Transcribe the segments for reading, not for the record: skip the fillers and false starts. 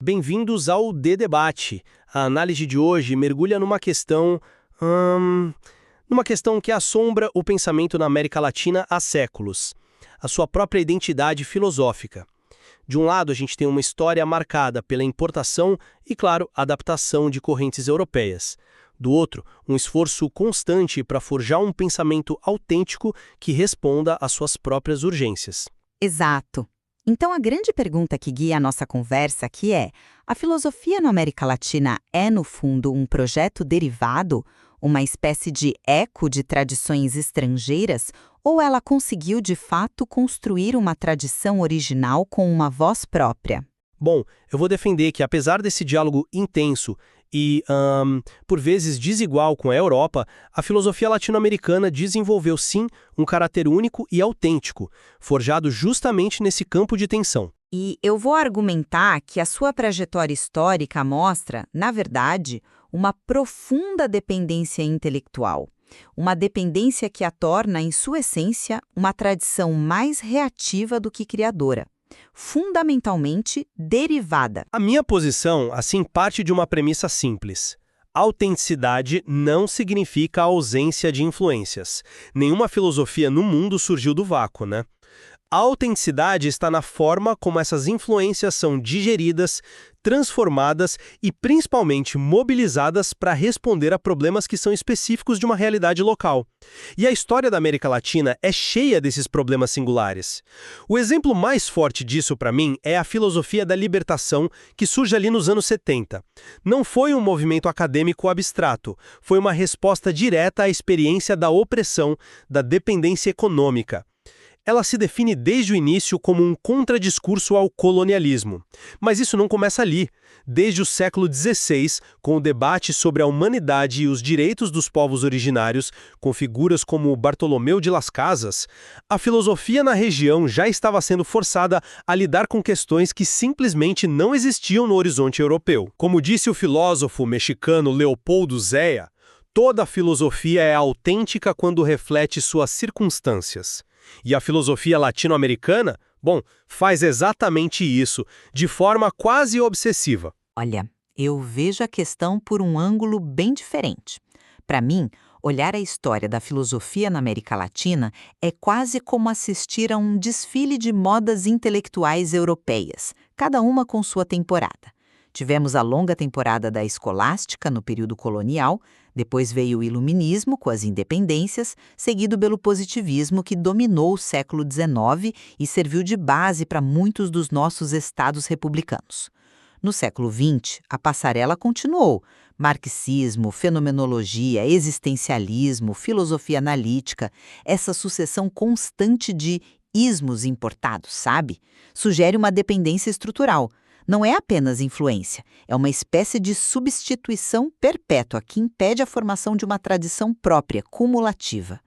Bem-vindos ao Debate. A análise de hoje mergulha numa questão que assombra o pensamento na América Latina há séculos, a sua própria identidade filosófica. De um lado, a gente tem uma história marcada pela importação e, claro, adaptação de correntes europeias. Do outro, um esforço constante para forjar um pensamento autêntico que responda às suas próprias urgências. Exato. Então, a grande pergunta que guia a nossa conversa aqui é: a filosofia na América Latina é, no fundo, um projeto derivado, uma espécie de eco de tradições estrangeiras, ou ela conseguiu, de fato, construir uma tradição original com uma voz própria? Bom, eu vou defender que, apesar desse diálogo intenso e, por vezes, desigual com a Europa, a filosofia latino-americana desenvolveu, sim, um caráter único e autêntico, forjado justamente nesse campo de tensão. E eu vou argumentar que a sua trajetória histórica mostra, na verdade, uma profunda dependência intelectual. Uma dependência que a torna, em sua essência, uma tradição mais reativa do que criadora. Fundamentalmente derivada. A minha posição, assim, parte de uma premissa simples. Autenticidade não significa a ausência de influências. Nenhuma filosofia no mundo surgiu do vácuo, né? A autenticidade está na forma como essas influências são digeridas, transformadas e principalmente mobilizadas para responder a problemas que são específicos de uma realidade local. E a história da América Latina é cheia desses problemas singulares. O exemplo mais forte disso, para mim, é a filosofia da libertação que surge ali nos anos 70. Não foi um movimento acadêmico abstrato, foi uma resposta direta à experiência da opressão, da dependência econômica. Ela se define desde o início como um contradiscurso ao colonialismo. Mas isso não começa ali. Desde o século XVI, com o debate sobre a humanidade e os direitos dos povos originários, com figuras como Bartolomeu de Las Casas, a filosofia na região já estava sendo forçada a lidar com questões que simplesmente não existiam no horizonte europeu. Como disse o filósofo mexicano Leopoldo Zea, toda filosofia é autêntica quando reflete suas circunstâncias. E a filosofia latino-americana, bom, faz exatamente isso, de forma quase obsessiva. Olha, eu vejo a questão por um ângulo bem diferente. Para mim, olhar a história da filosofia na América Latina é quase como assistir a um desfile de modas intelectuais europeias, cada uma com sua temporada. Tivemos a longa temporada da escolástica no período colonial, depois veio o iluminismo com as independências, seguido pelo positivismo que dominou o século XIX e serviu de base para muitos dos nossos estados republicanos. No século XX, a passarela continuou. Marxismo, fenomenologia, existencialismo, filosofia analítica, essa sucessão constante de ismos importados, sabe? Sugere uma dependência estrutural. Não é apenas influência, é uma espécie de substituição perpétua que impede a formação de uma tradição própria, cumulativa.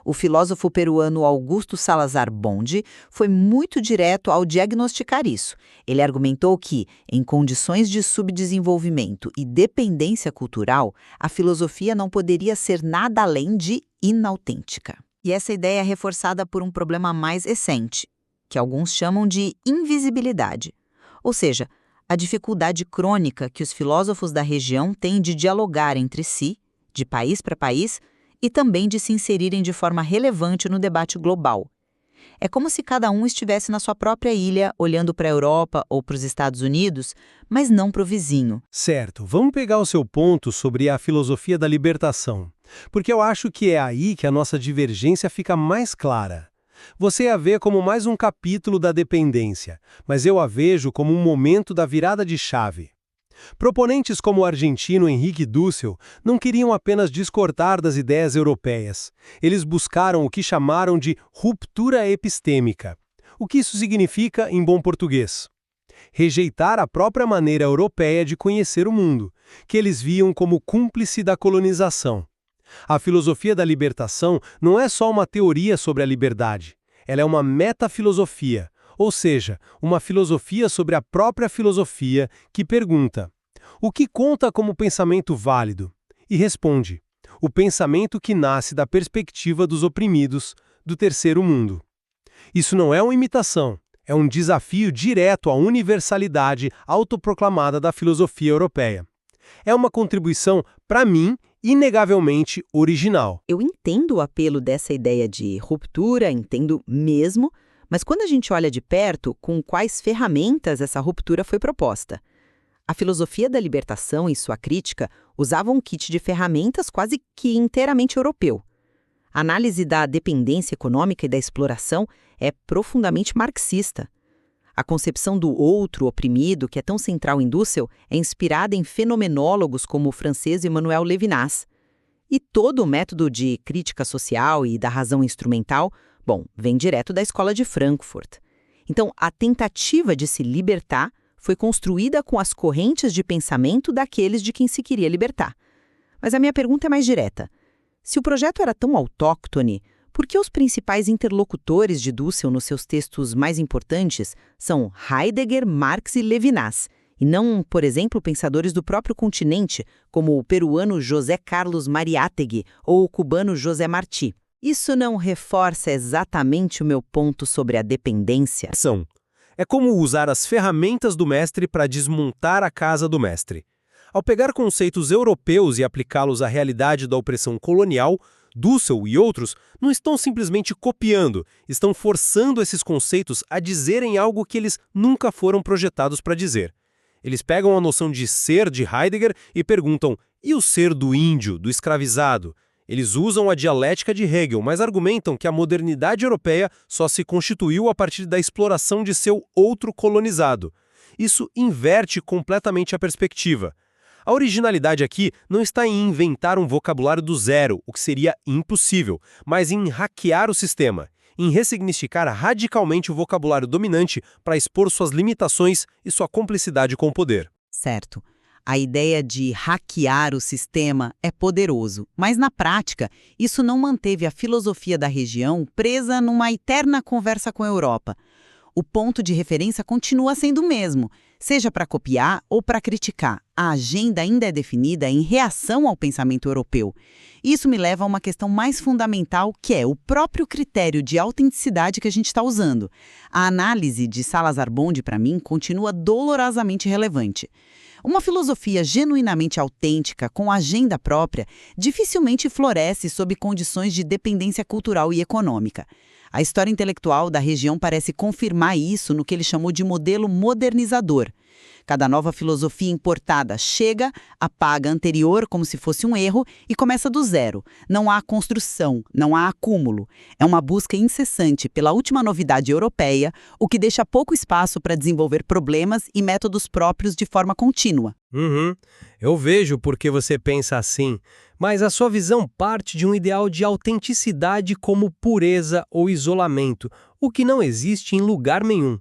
O filósofo peruano Augusto Salazar Bonde foi muito direto ao diagnosticar isso. Ele argumentou que, em condições de subdesenvolvimento e dependência cultural, a filosofia não poderia ser nada além de inautêntica. E essa ideia é reforçada por um problema mais recente, que alguns chamam de invisibilidade. Ou seja, a dificuldade crônica que os filósofos da região têm de dialogar entre si, de país para país, e também de se inserirem de forma relevante no debate global. É como se cada um estivesse na sua própria ilha, olhando para a Europa ou para os Estados Unidos, mas não para o vizinho. Certo, vamos pegar o seu ponto sobre a filosofia da libertação, porque eu acho que é aí que a nossa divergência fica mais clara. Você a vê como mais um capítulo da dependência, mas eu a vejo como um momento da virada de chave. Proponentes como o argentino Henrique Dussel não queriam apenas discordar das ideias europeias. Eles buscaram o que chamaram de ruptura epistêmica. O que isso significa em bom português? Rejeitar a própria maneira europeia de conhecer o mundo, que eles viam como cúmplice da colonização. A filosofia da libertação não é só uma teoria sobre a liberdade. Ela é uma metafilosofia, ou seja, uma filosofia sobre a própria filosofia que pergunta: o que conta como pensamento válido? E responde: o pensamento que nasce da perspectiva dos oprimidos, do terceiro mundo. Isso não é uma imitação, É um desafio direto à universalidade autoproclamada da filosofia europeia. É uma contribuição, para mim, inegavelmente original. Eu entendo o apelo dessa ideia de ruptura, entendo mesmo, mas quando a gente olha de perto, com quais ferramentas essa ruptura foi proposta? A filosofia da libertação e sua crítica usavam um kit de ferramentas quase que inteiramente europeu. A análise da dependência econômica e da exploração é profundamente marxista. A concepção do outro oprimido, que é tão central em Dussel, é inspirada em fenomenólogos como o francês Emmanuel Levinas. E todo o método de crítica social e da razão instrumental, vem direto da escola de Frankfurt. Então, a tentativa de se libertar foi construída com as correntes de pensamento daqueles de quem se queria libertar. Mas a minha pergunta é mais direta. Se o projeto era tão autóctone, por que os principais interlocutores de Dussel nos seus textos mais importantes são Heidegger, Marx e Levinas, e não, por exemplo, pensadores do próprio continente, como o peruano José Carlos Mariátegui ou o cubano José Martí? Isso não reforça exatamente o meu ponto sobre a dependência? É como usar as ferramentas do mestre para desmontar a casa do mestre. Ao pegar conceitos europeus e aplicá-los à realidade da opressão colonial, Dussel e outros não estão simplesmente copiando, estão forçando esses conceitos a dizerem algo que eles nunca foram projetados para dizer. Eles pegam a noção de ser de Heidegger e perguntam, e o ser do índio, do escravizado? Eles usam a dialética de Hegel, mas argumentam que a modernidade europeia só se constituiu a partir da exploração de seu outro colonizado. Isso inverte completamente a perspectiva. A originalidade aqui não está em inventar um vocabulário do zero, o que seria impossível, mas em hackear o sistema, em ressignificar radicalmente o vocabulário dominante para expor suas limitações e sua cumplicidade com o poder. Certo. A ideia de hackear o sistema é poderoso, mas na prática, isso não manteve a filosofia da região presa numa eterna conversa com a Europa. O ponto de referência continua sendo o mesmo, seja para copiar ou para criticar. A agenda ainda é definida em reação ao pensamento europeu. Isso me leva a uma questão mais fundamental, que é o próprio critério de autenticidade que a gente está usando. A análise de Salazar Bonde, para mim, continua dolorosamente relevante. Uma filosofia genuinamente autêntica, com agenda própria, dificilmente floresce sob condições de dependência cultural e econômica. A história intelectual da região parece confirmar isso no que ele chamou de modelo modernizador. Cada nova filosofia importada chega, apaga a anterior como se fosse um erro e começa do zero. Não há construção, não há acúmulo. É uma busca incessante pela última novidade europeia, o que deixa pouco espaço para desenvolver problemas e métodos próprios de forma contínua. Eu vejo por que você pensa assim, mas a sua visão parte de um ideal de autenticidade como pureza ou isolamento, o que não existe em lugar nenhum.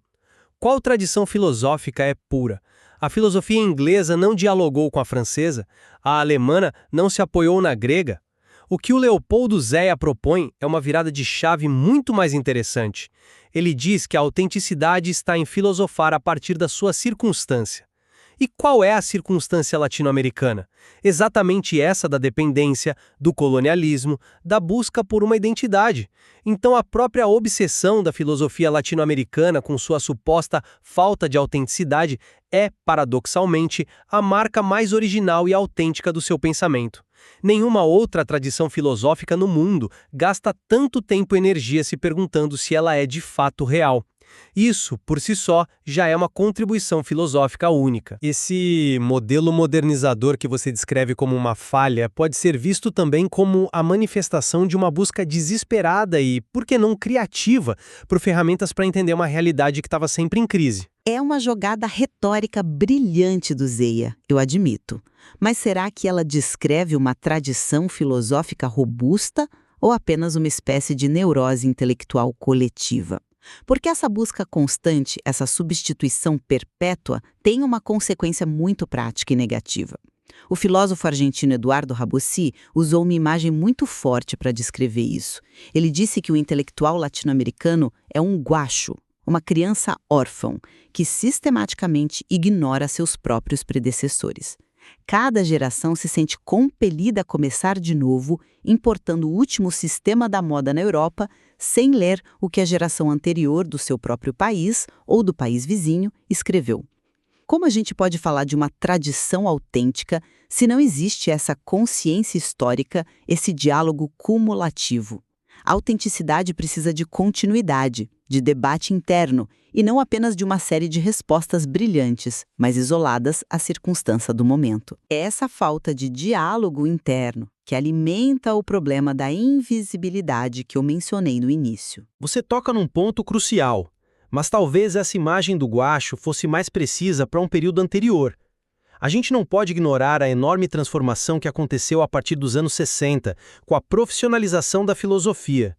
Qual tradição filosófica é pura? A filosofia inglesa não dialogou com a francesa, a alemã não se apoiou na grega. O que o Leopoldo Zéia propõe é uma virada de chave muito mais interessante. Ele diz que a autenticidade está em filosofar a partir da sua circunstância. E qual é a circunstância latino-americana? Exatamente essa da dependência, do colonialismo, da busca por uma identidade. Então a própria obsessão da filosofia latino-americana com sua suposta falta de autenticidade é, paradoxalmente, a marca mais original e autêntica do seu pensamento. Nenhuma outra tradição filosófica no mundo gasta tanto tempo e energia se perguntando se ela é de fato real. Isso, por si só, já é uma contribuição filosófica única. Esse modelo modernizador que você descreve como uma falha pode ser visto também como a manifestação de uma busca desesperada e, por que não, criativa, por ferramentas para entender uma realidade que estava sempre em crise. É uma jogada retórica brilhante do Zéia, eu admito. Mas será que ela descreve uma tradição filosófica robusta ou apenas uma espécie de neurose intelectual coletiva? Porque essa busca constante, essa substituição perpétua, tem uma consequência muito prática e negativa. O filósofo argentino Eduardo Rabossi usou uma imagem muito forte para descrever isso. Ele disse que o intelectual latino-americano é um guacho, uma criança órfã, que sistematicamente ignora seus próprios predecessores. Cada geração se sente compelida a começar de novo, importando o último sistema da moda na Europa, sem ler o que a geração anterior do seu próprio país ou do país vizinho escreveu. Como a gente pode falar de uma tradição autêntica se não existe essa consciência histórica, esse diálogo cumulativo? A autenticidade precisa de continuidade, de debate interno, e não apenas de uma série de respostas brilhantes, mas isoladas à circunstância do momento. É essa falta de diálogo interno que alimenta o problema da invisibilidade que eu mencionei no início. Você toca num ponto crucial, mas talvez essa imagem do guacho fosse mais precisa para um período anterior. A gente não pode ignorar a enorme transformação que aconteceu a partir dos anos 60, com a profissionalização da filosofia.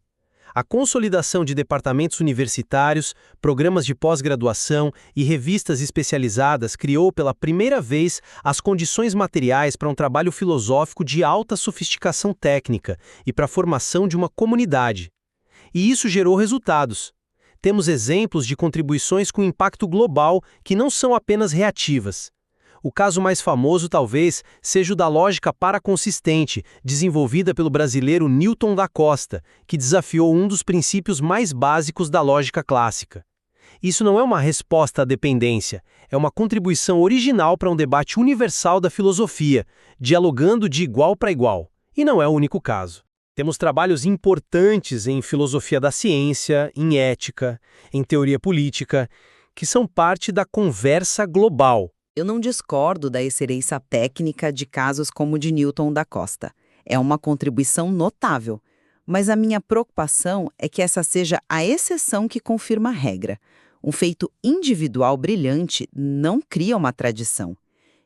A consolidação de departamentos universitários, programas de pós-graduação e revistas especializadas criou pela primeira vez as condições materiais para um trabalho filosófico de alta sofisticação técnica e para a formação de uma comunidade. E isso gerou resultados. Temos exemplos de contribuições com impacto global que não são apenas reativas. O caso mais famoso, talvez, seja o da lógica paraconsistente, desenvolvida pelo brasileiro Newton da Costa, que desafiou um dos princípios mais básicos da lógica clássica. Isso não é uma resposta à dependência, é uma contribuição original para um debate universal da filosofia, dialogando de igual para igual. E não é o único caso. Temos trabalhos importantes em filosofia da ciência, em ética, em teoria política, que são parte da conversa global. Eu não discordo da excelência técnica de casos como o de Newton da Costa. É uma contribuição notável. Mas a minha preocupação é que essa seja a exceção que confirma a regra. Um feito individual brilhante não cria uma tradição.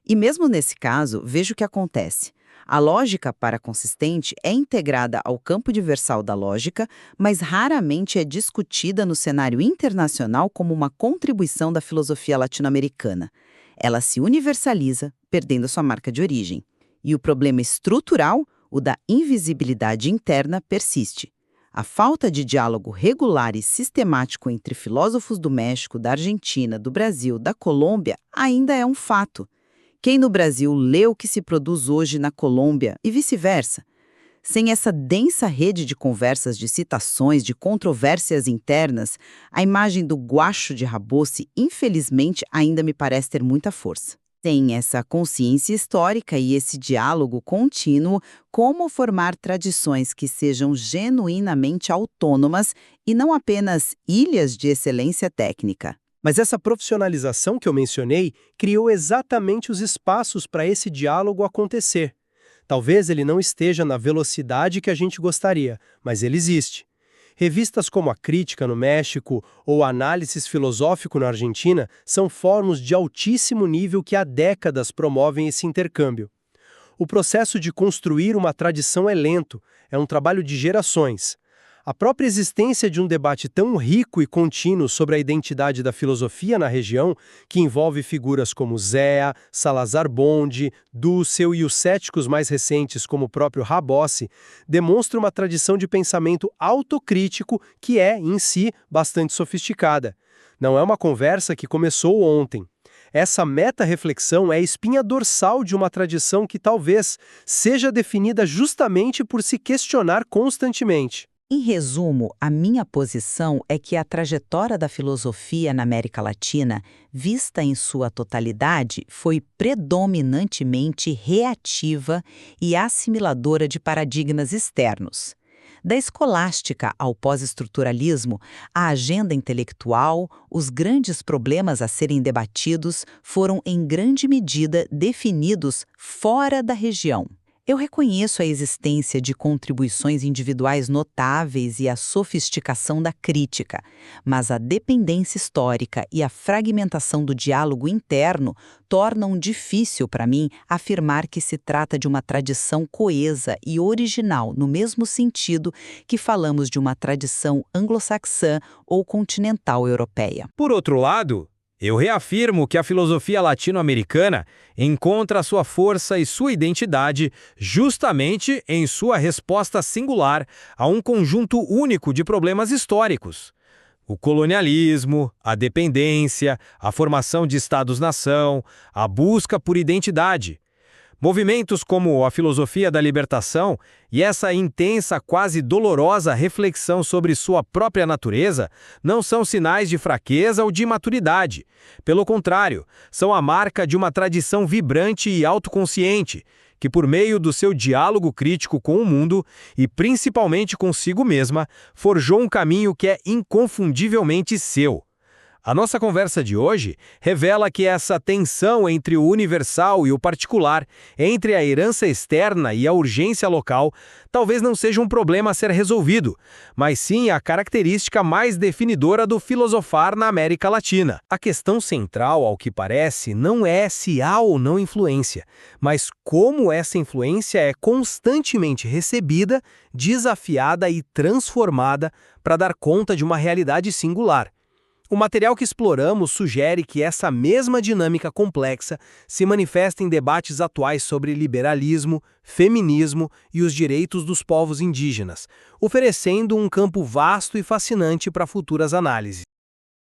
E mesmo nesse caso, veja o que acontece. A lógica paraconsistente é integrada ao campo universal da lógica, mas raramente é discutida no cenário internacional como uma contribuição da filosofia latino-americana. Ela se universaliza, perdendo sua marca de origem. E o problema estrutural, o da invisibilidade interna, persiste. A falta de diálogo regular e sistemático entre filósofos do México, da Argentina, do Brasil, da Colômbia, ainda é um fato. Quem no Brasil lê o que se produz hoje na Colômbia e vice-versa? Sem essa densa rede de conversas, de citações, de controvérsias internas, a imagem do guacho de Rabossi, infelizmente, ainda me parece ter muita força. Sem essa consciência histórica e esse diálogo contínuo, como formar tradições que sejam genuinamente autônomas e não apenas ilhas de excelência técnica? Mas essa profissionalização que eu mencionei criou exatamente os espaços para esse diálogo acontecer. Talvez ele não esteja na velocidade que a gente gostaria, mas ele existe. Revistas como a Crítica no México ou Análisis Filosófico na Argentina são fóruns de altíssimo nível que há décadas promovem esse intercâmbio. O processo de construir uma tradição é lento, é um trabalho de gerações. A própria existência de um debate tão rico e contínuo sobre a identidade da filosofia na região, que envolve figuras como Zéa, Salazar Bonde, Dussel e os céticos mais recentes como o próprio Rabossi, demonstra uma tradição de pensamento autocrítico que é, em si, bastante sofisticada. Não é uma conversa que começou ontem. Essa meta-reflexão é a espinha dorsal de uma tradição que talvez seja definida justamente por se questionar constantemente. Em resumo, a minha posição é que a trajetória da filosofia na América Latina, vista em sua totalidade, foi predominantemente reativa e assimiladora de paradigmas externos. Da escolástica ao pós-estruturalismo, a agenda intelectual, os grandes problemas a serem debatidos foram em grande medida definidos fora da região. Eu reconheço a existência de contribuições individuais notáveis e a sofisticação da crítica, mas a dependência histórica e a fragmentação do diálogo interno tornam difícil para mim afirmar que se trata de uma tradição coesa e original no mesmo sentido que falamos de uma tradição anglo-saxã ou continental europeia. Por outro lado, eu reafirmo que a filosofia latino-americana encontra sua força e sua identidade justamente em sua resposta singular a um conjunto único de problemas históricos. O colonialismo, a dependência, a formação de estados-nação, a busca por identidade. Movimentos como a filosofia da libertação e essa intensa, quase dolorosa reflexão sobre sua própria natureza não são sinais de fraqueza ou de imaturidade. Pelo contrário, são a marca de uma tradição vibrante e autoconsciente, que por meio do seu diálogo crítico com o mundo, e principalmente consigo mesma, forjou um caminho que é inconfundivelmente seu. A nossa conversa de hoje revela que essa tensão entre o universal e o particular, entre a herança externa e a urgência local, talvez não seja um problema a ser resolvido, mas sim a característica mais definidora do filosofar na América Latina. A questão central, ao que parece, não é se há ou não influência, mas como essa influência é constantemente recebida, desafiada e transformada para dar conta de uma realidade singular. O material que exploramos sugere que essa mesma dinâmica complexa se manifesta em debates atuais sobre liberalismo, feminismo e os direitos dos povos indígenas, oferecendo um campo vasto e fascinante para futuras análises.